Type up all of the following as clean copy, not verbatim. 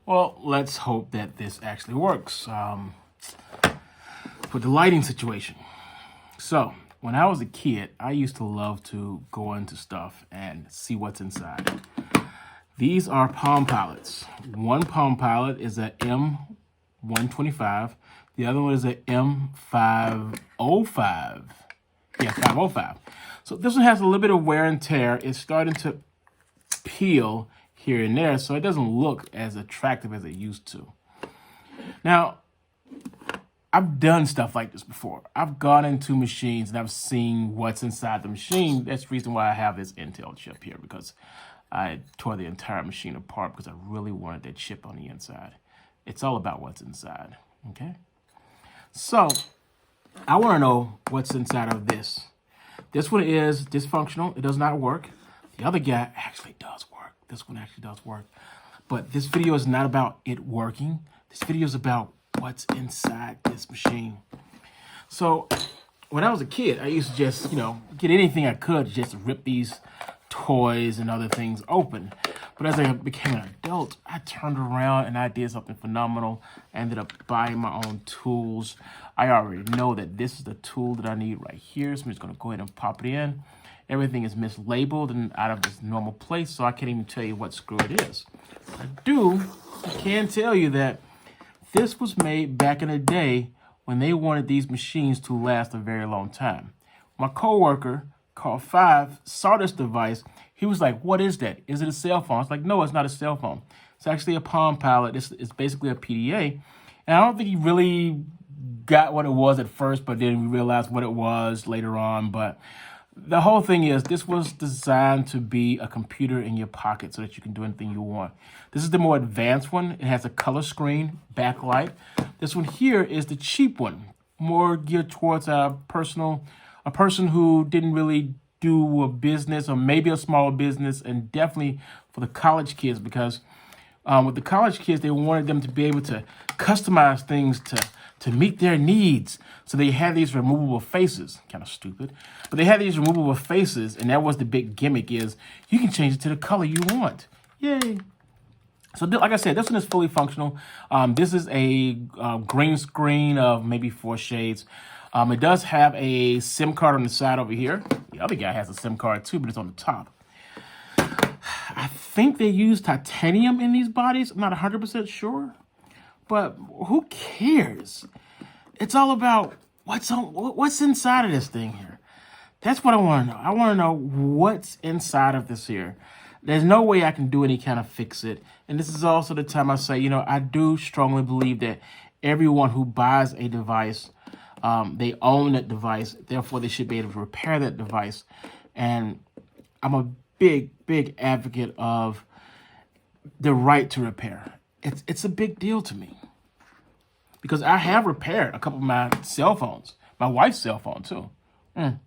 Well, let's hope that this actually works for the lighting situation. So, when I was a kid, I used to love to go into stuff and see what's inside. These are Palm Pilots. One Palm Pilot is a M125. The other one is a m505. Yeah, 505. So this one has a little bit of wear and tear. It's starting to peel here and there, so it doesn't look as attractive as it used to. Now, I've done stuff like this before. I've gone into machines and I've seen what's inside the machine. That's the reason why I have this Intel chip here, because I tore the entire machine apart because I really wanted that chip on the inside. It's all about what's inside, okay? So, I want to know what's inside of this. This one is dysfunctional. It does not work. The other guy actually does work. This one actually does work. But this video is not about it working. This video is about what's inside this machine. So when I was a kid, I used to just, get anything I could just rip these toys and other things open. But as I became an adult, I turned around and I did something phenomenal. I ended up buying my own tools. I already know that this is the tool that I need right here. So I'm just going to go ahead and pop it in. Everything is mislabeled and out of its normal place, so I can't even tell you what screw it is. I can tell you that this was made back in the day when they wanted these machines to last a very long time. My coworker, Carl 5, saw this device. He was like, "What is that? Is it a cell phone?" I was like, "No, it's not a cell phone. It's actually a Palm Pilot. It's basically a PDA." And I don't think he really got what it was at first, but then we realized what it was later on. But the whole thing is, this was designed to be a computer in your pocket so that you can do anything you want. This is the more advanced one. It has a color screen, backlight. This one here is the cheap one, more geared towards a person who didn't really do a business or maybe a smaller business, and definitely for the college kids, because with the college kids, they wanted them to be able to customize things to meet their needs. So they had these removable faces, kind of stupid, but they had these removable faces, and that was the big gimmick, is you can change it to the color you want. Yay. So like I said, this one is fully functional. This is a green screen of maybe 4 shades. It does have a SIM card on the side over here. The other guy has a SIM card too, but it's on the top. I think they use titanium in these bodies. I'm not 100% sure. But who cares? It's all about what's inside of this thing here. That's what I want to know. I want to know what's inside of this here. There's no way I can do any kind of fix it. And this is also the time I say, I do strongly believe that everyone who buys a device, they own that device. Therefore, they should be able to repair that device. And I'm a big, big advocate of the right to repair. It's a big deal to me, because I have repaired a couple of my cell phones, my wife's cell phone too. Now,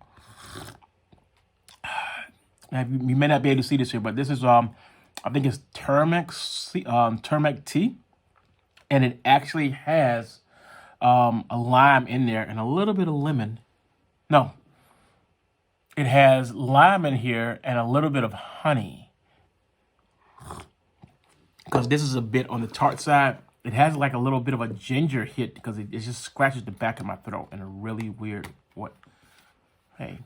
you may not be able to see this here, but this is I think it's Turmeric Tea, and it actually has a lime in there and a little bit of lemon. No, it has lime in here and a little bit of honey. Because this is a bit on the tart side. It has like a little bit of a ginger hit, because it just scratches the back of my throat in a really weird way. Hey,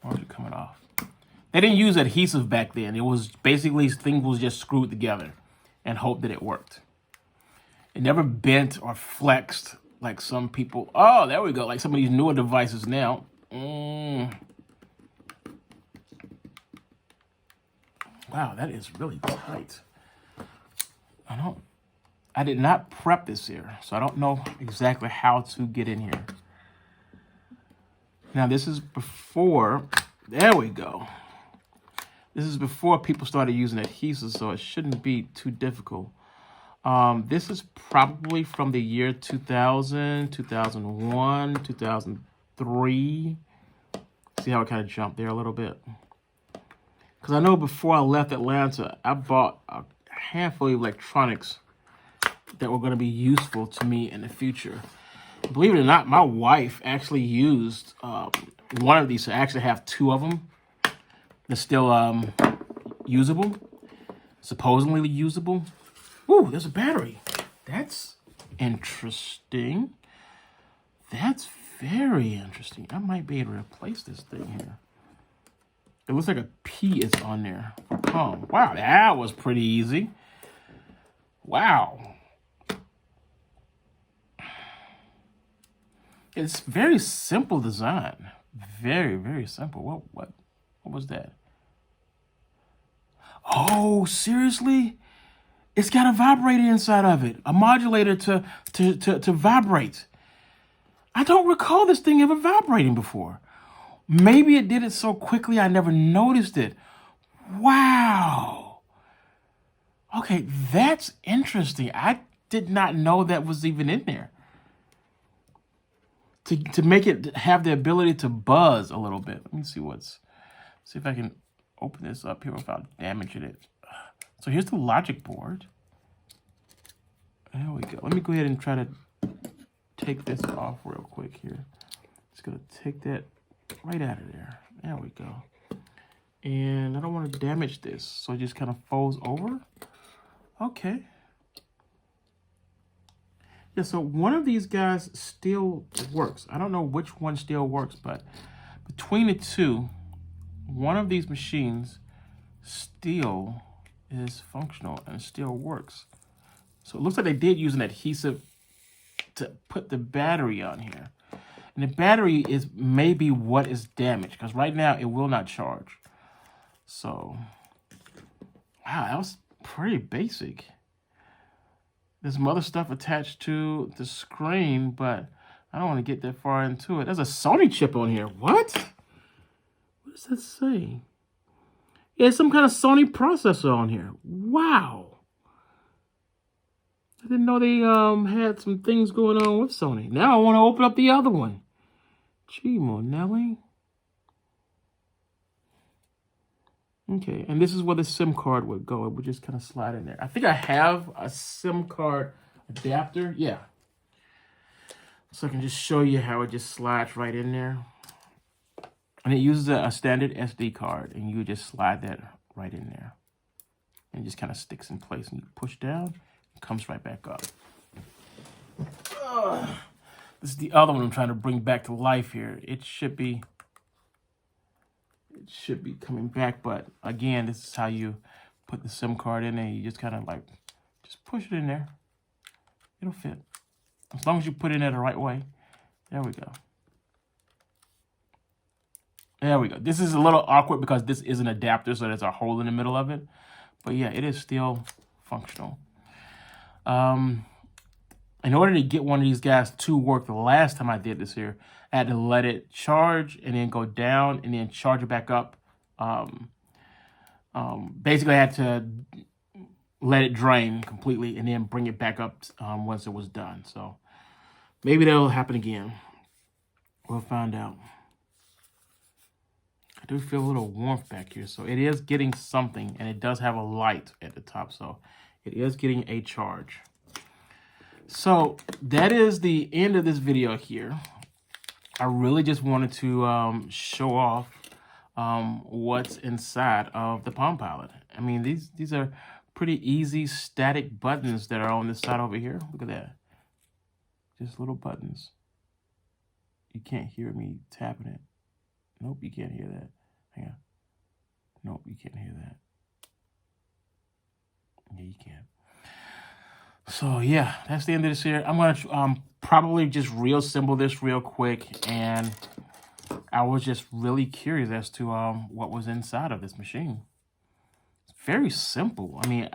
why is it coming off? They didn't use adhesive back then. It was basically, things was just screwed together and hope that it worked. It never bent or flexed like some people. Oh, there we go. Like some of these newer devices now. Wow, that is really tight. I did not prep this here, so I don't know exactly how to get in here. Now, this is before, there we go. This is before people started using adhesive, so it shouldn't be too difficult. This is probably from the year 2000, 2001, 2003. See how it kind of jumped there a little bit? Because I know before I left Atlanta, I bought a handful of electronics that were going to be useful to me in the future. Believe it or not, my wife actually used one of these. So I actually have 2 of them. They're still usable, supposedly usable. Ooh, there's a battery. That's interesting. That's very interesting. I might be able to replace this thing here. It looks like a P is on there for calm. Wow, that was pretty easy. Wow. It's very simple design. Very, very simple. What was that? Oh, seriously? It's got a vibrator inside of it, a modulator to vibrate. I don't recall this thing ever vibrating before. Maybe it did it so quickly I never noticed it. Wow. Okay, that's interesting. I did not know that was even in there. To make it have the ability to buzz a little bit. Let me see if I can open this up here without damaging it. So here's the logic board. There we go. Let me go ahead and try to take this off real quick here. Just gonna take that right out of there. There we go. And I don't want to damage this, so it just kind of folds over. Okay. Yeah, so one of these guys still works. I don't know which one still works, but between the two, one of these machines still is functional and still works. So it looks like they did use an adhesive to put the battery on here. And the battery is maybe what is damaged, because right now it will not charge. So, wow, that was pretty basic. There's some other stuff attached to the screen, but I don't want to get that far into it. There's a Sony chip on here. What? What does that say? Yeah, some kind of Sony processor on here. Wow. I didn't know they had some things going on with Sony. Now I want to open up the other one. Gee, Monelli. Okay, and this is where the SIM card would go. It would just kind of slide in there. I think I have a SIM card adapter. Yeah. So I can just show you how it just slides right in there. And it uses a standard SD card, and you just slide that right in there. And it just kind of sticks in place, and you push down, it comes right back up. This is the other one I'm trying to bring back to life here. It should be coming back, but again, this is how you put the SIM card in there. You just kind of like, just push it in there. It'll fit. As long as you put it in there the right way. There we go. There we go. This is a little awkward because this is an adapter, so there's a hole in the middle of it. But yeah, it is still functional. In order to get one of these guys to work the last time I did this here, I had to let it charge and then go down and then charge it back up. Basically, I had to let it drain completely and then bring it back up once it was done. So maybe that'll happen again. We'll find out. I do feel a little warmth back here. So it is getting something, and it does have a light at the top. So it is getting a charge. So that is the end of this video here. I really just wanted to show off what's inside of the Palm Pilot. I mean, these are pretty easy static buttons that are on this side over here. Look at that. Just little buttons. You can't hear me tapping it. Nope, you can't hear that. Hang on. Nope, you can't hear that. Yeah, you can. So yeah, that's the end of this here. I'm going to probably just reassemble this real quick, and I was just really curious as to what was inside of this machine. It's very simple. I mean,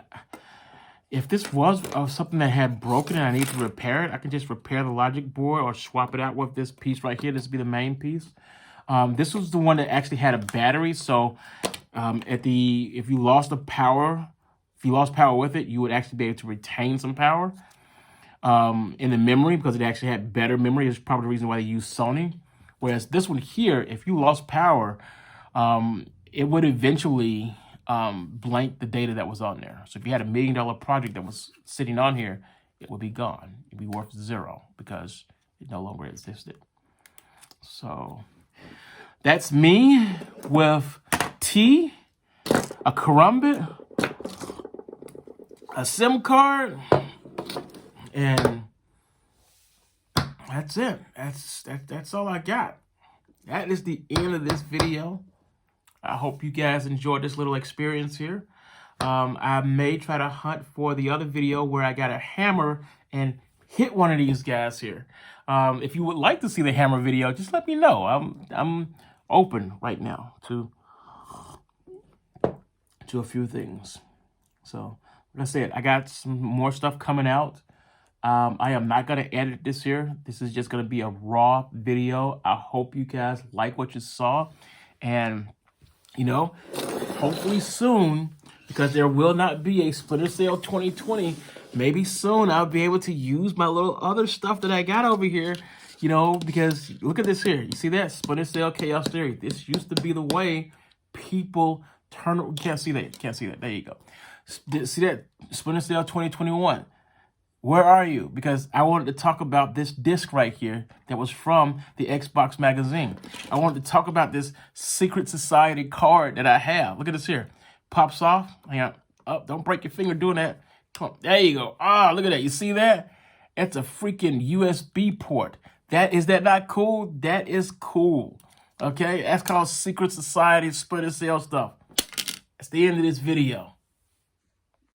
if this was something that had broken and I need to repair it, I can just repair the logic board or swap it out with this piece right here. This would be the main piece. This was the one that actually had a battery, so if you lost the power, if you lost power with it, you would actually be able to retain some power in the memory because it actually had better memory. It's probably the reason why they use Sony. Whereas this one here, if you lost power, it would eventually blank the data that was on there. So if you had $1 million project that was sitting on here, it would be gone. It'd be worth 0 because it no longer existed. So that's me with tea, a karambit, a SIM card, and that's it. That's all I got. That is the end of this video. I hope you guys enjoyed this little experience here. I may try to hunt for the other video where I got a hammer and hit one of these guys here. If you would like to see the hammer video, just let me know. I'm open right now to a few things. So, like I said, I got some more stuff coming out. I am not going to edit this here. This is just going to be a raw video. I hope you guys like what you saw. And, you know, hopefully soon, because there will not be a Splinter Cell 2020, maybe soon I'll be able to use my little other stuff that I got over here, you know, because look at this here. You see that? Splinter Cell Chaos Theory. This used to be the way people turn. You can't see that. You can't see that. There you go. See that? Splinter Cell 2021. Where are you? Because I wanted to talk about this disc right here that was from the Xbox magazine. I wanted to talk about this Secret Society card that I have. Look at this here. Pops off. Hang on. Oh, don't break your finger doing that. Come on. There you go. Ah, look at that. You see that? It's a freaking USB port. Is that not cool? That is cool. Okay? That's called Secret Society Splinter Cell stuff. That's the end of this video.